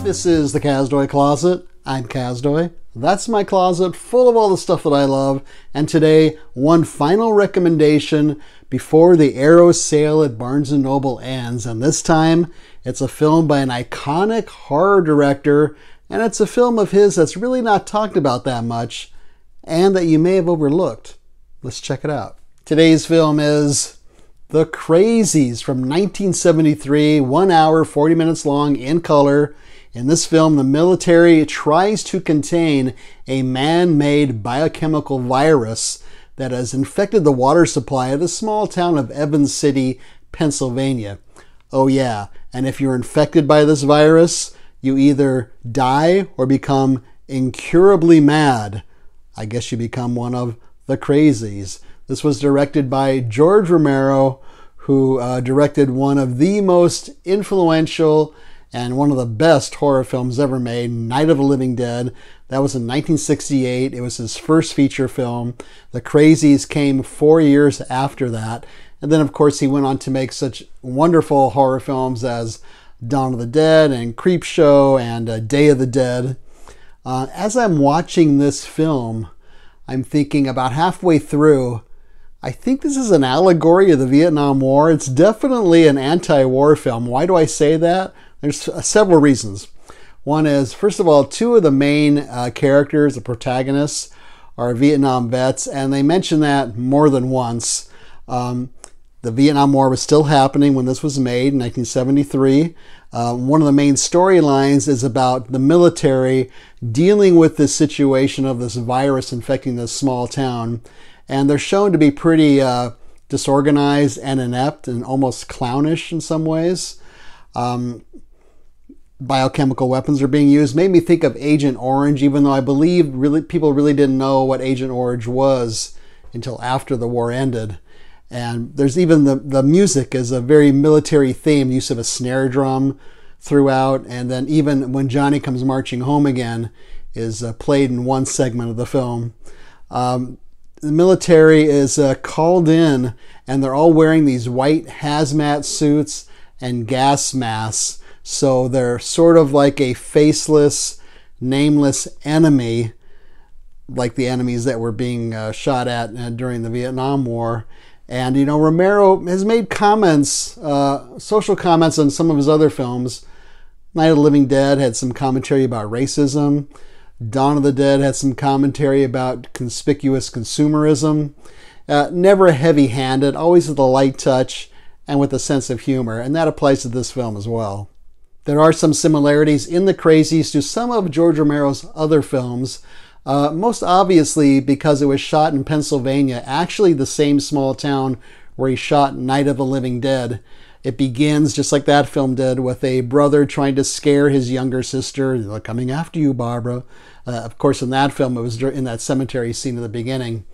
This is the Kazdoy Closet. I'm Kazdoy. That's my closet full of all the stuff that I love. And today, one final recommendation before the Arrow sale at Barnes & Noble ends. And this time, it's a film by an iconic horror director. And it's a film of his that's really not talked about that much and that you may have overlooked. Let's check it out. Today's film is The Crazies from 1973, 1 hour, 40 minutes long in color. In this film, the military tries to contain a man-made biochemical virus that has infected the water supply of the small town of Evans City, Pennsylvania. Oh yeah, and if you're infected by this virus, you either die or become incurably mad. I guess you become one of the Crazies. This was directed by George Romero, who directed one of the most influential and one of the best horror films ever made, Night of the Living Dead. That was in 1968. It was his first feature film. The Crazies came 4 years after that. And then, of course, he went on to make such wonderful horror films as Dawn of the Dead and Creepshow and Day of the Dead. As I'm watching this film, I'm thinking about halfway through, I think this is an allegory of the Vietnam War. It's definitely an anti-war film. Why do I say that? There's several reasons. One is, first of all, two of the main characters, the protagonists, are Vietnam vets, and they mention that more than once. The Vietnam War was still happening when this was made in 1973. One of the main storylines is about the military dealing with this situation of this virus infecting this small town. And they're shown to be pretty disorganized and inept and almost clownish in some ways. Biochemical weapons are being used. Made me think of Agent Orange, even though I believe people really didn't know what Agent Orange was until after the war ended. And there's even the music is a very military theme, use of a snare drum throughout. And then even When Johnny Comes Marching Home Again is played in one segment of the film. The military is called in, and they're all wearing these white hazmat suits and gas masks. So they're sort of like a faceless, nameless enemy, like the enemies that were being shot at during the Vietnam War. And, you know, Romero has made comments, social comments on some of his other films. Night of the Living Dead had some commentary about racism. Dawn of the Dead had some commentary about conspicuous consumerism. Never heavy-handed, always with a light touch and with a sense of humor. And that applies to this film as well. There are some similarities in The Crazies to some of George Romero's other films. Most obviously because it was shot in Pennsylvania, actually the same small town where he shot Night of the Living Dead. It begins, just like that film did, with a brother trying to scare his younger sister. They're coming after you, Barbara. Of course, in that film, it was in that cemetery scene at the beginning.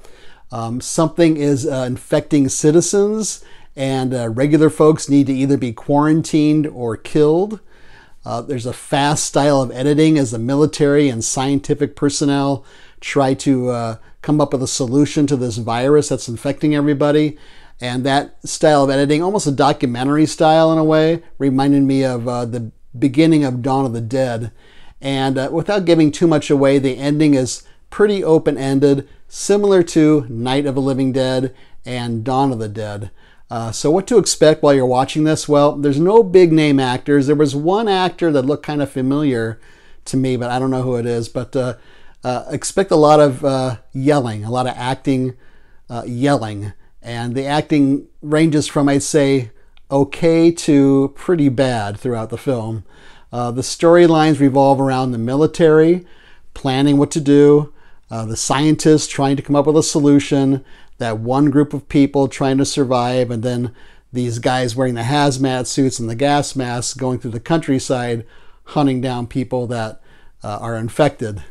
Something is infecting citizens, and regular folks need to either be quarantined or killed. There's a fast style of editing as the military and scientific personnel try to come up with a solution to this virus that's infecting everybody. And that style of editing, almost a documentary style in a way, reminded me of the beginning of Dawn of the Dead. And without giving too much away, the ending is pretty open-ended, similar to Night of the Living Dead and Dawn of the Dead. So what to expect while you're watching this? Well, there's no big name actors. There was one actor that looked kind of familiar to me, but I don't know who it is. But expect a lot of yelling, a lot of acting, yelling. And the acting ranges from, I'd say, okay to pretty bad throughout the film. The storylines revolve around the military, planning what to do, the scientists trying to come up with a solution, that one group of people trying to survive, and then these guys wearing the hazmat suits and the gas masks going through the countryside, hunting down people that are infected.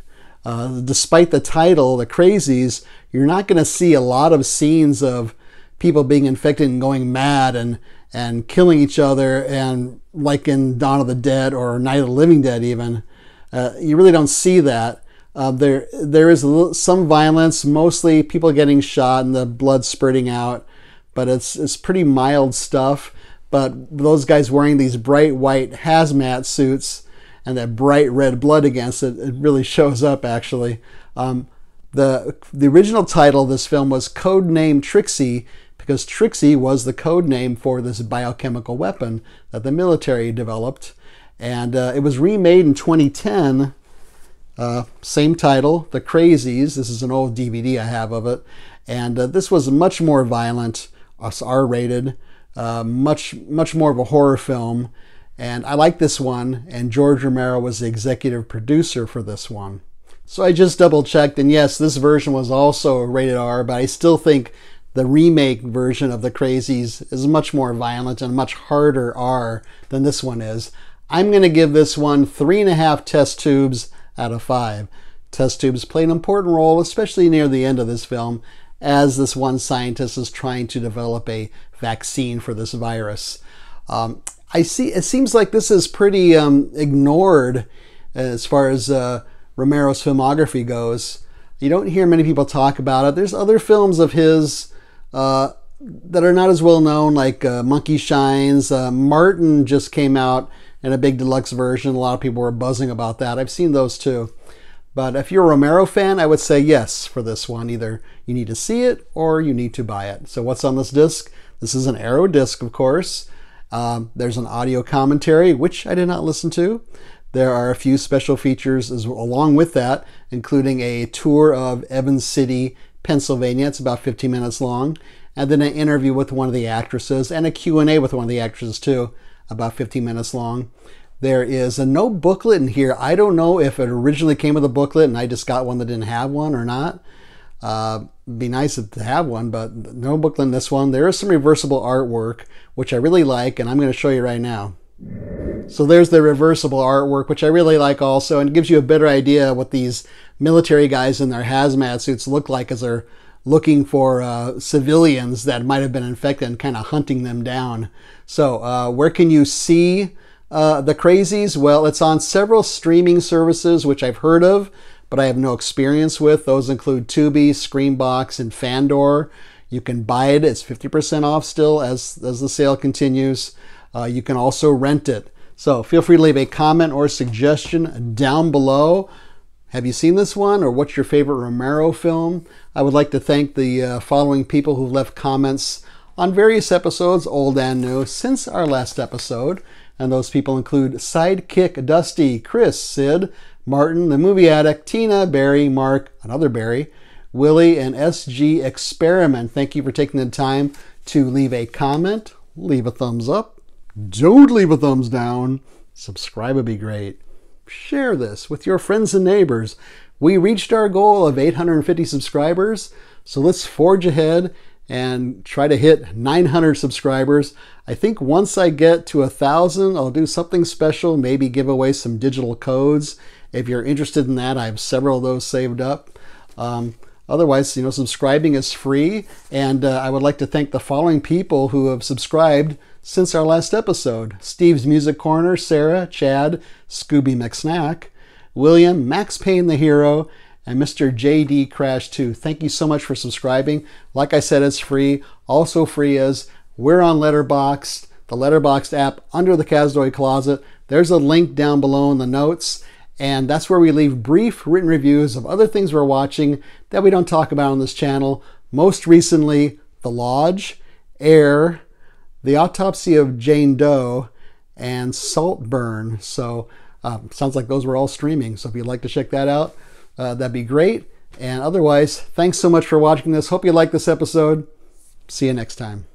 Despite the title, The Crazies, you're not going to see a lot of scenes of people being infected and going mad and killing each other, and like in Dawn of the Dead or Night of the Living Dead even. You really don't see that. There is some violence, mostly people getting shot and the blood spurting out, but it's pretty mild stuff. But those guys wearing these bright white hazmat suits and that bright red blood against it, it really shows up actually. The original title of this film was Codename Trixie, because Trixie was the code name for this biochemical weapon that the military developed. And it was remade in 2010. Same title, The Crazies. This is an old DVD I have of it. And this was much more violent, R-rated, much more of a horror film. And I like this one, and George Romero was the executive producer for this one. So I just double checked, and yes, this version was also rated R, but I still think the remake version of The Crazies is much more violent and much harder R than this one is. I'm going to give this one 3.5 test tubes out of 5. Test tubes play an important role, especially near the end of this film, as this one scientist is trying to develop a vaccine for this virus. It seems like this is pretty ignored as far as Romero's filmography goes. You don't hear many people talk about it. There's other films of his that are not as well known, like Monkey Shines. Martin just came out in a big deluxe version. A lot of people were buzzing about that. I've seen those too. But if you're a Romero fan, I would say yes for this one. Either you need to see it or you need to buy it. So what's on this disc? This is an Arrow disc, of course. There's an audio commentary, which I did not listen to. There are a few special features along with that, including a tour of Evans City, Pennsylvania. It's about 15 minutes long. And then an interview with one of the actresses and a Q&A with one of the actresses too, about 15 minutes long. There is no booklet in here. I don't know if it originally came with a booklet and I just got one that didn't have one or not. It'd be nice to have one, but no booklet in this one. There is some reversible artwork, which I really like, and I'm going to show you right now. So there's the reversible artwork, which I really like also, and it gives you a better idea what these military guys in their hazmat suits look like as they're looking for civilians that might have been infected and kind of hunting them down. So where can you see The Crazies? Well, it's on several streaming services, which I've heard of, but I have no experience with. Those include Tubi, Screambox, and Fandor. You can buy it. It's 50% off still as the sale continues. You can also rent it. So feel free to leave a comment or suggestion down below. Have you seen this one, or what's your favorite Romero film? I would like to thank the following people who left comments on various episodes, old and new, since our last episode. And those people include Sidekick Dusty, Chris, Sid, Martin, The Movie Addict, Tina, Barry, Mark, another Barry, Willie, and SG Experiment. Thank you for taking the time to leave a comment, leave a thumbs up. Don't leave a thumbs down. Subscribe would be great. Share this with your friends and neighbors. We reached our goal of 850 subscribers, so let's forge ahead and try to hit 900 subscribers. I think once I get to 1,000, I'll do something special, maybe give away some digital codes. If you're interested in that, I have several of those saved up. Otherwise, subscribing is free, and I would like to thank the following people who have subscribed since our last episode: Steve's Music Corner, Sarah, Chad, Scooby McSnack, William, Max Payne the Hero, and Mr. JD Crash 2. Thank you so much for subscribing. Like I said, it's free. Also free is we're on Letterboxd, the Letterboxd app under the Kazdoy Closet. There's a link down below in the notes, and that's where we leave brief written reviews of other things we're watching that we don't talk about on this channel. Most recently, The Lodge, Air, The Autopsy of Jane Doe, and Saltburn. So sounds like those were all streaming. So if you'd like to check that out, that'd be great. And otherwise, thanks so much for watching this. Hope you like this episode. See you next time.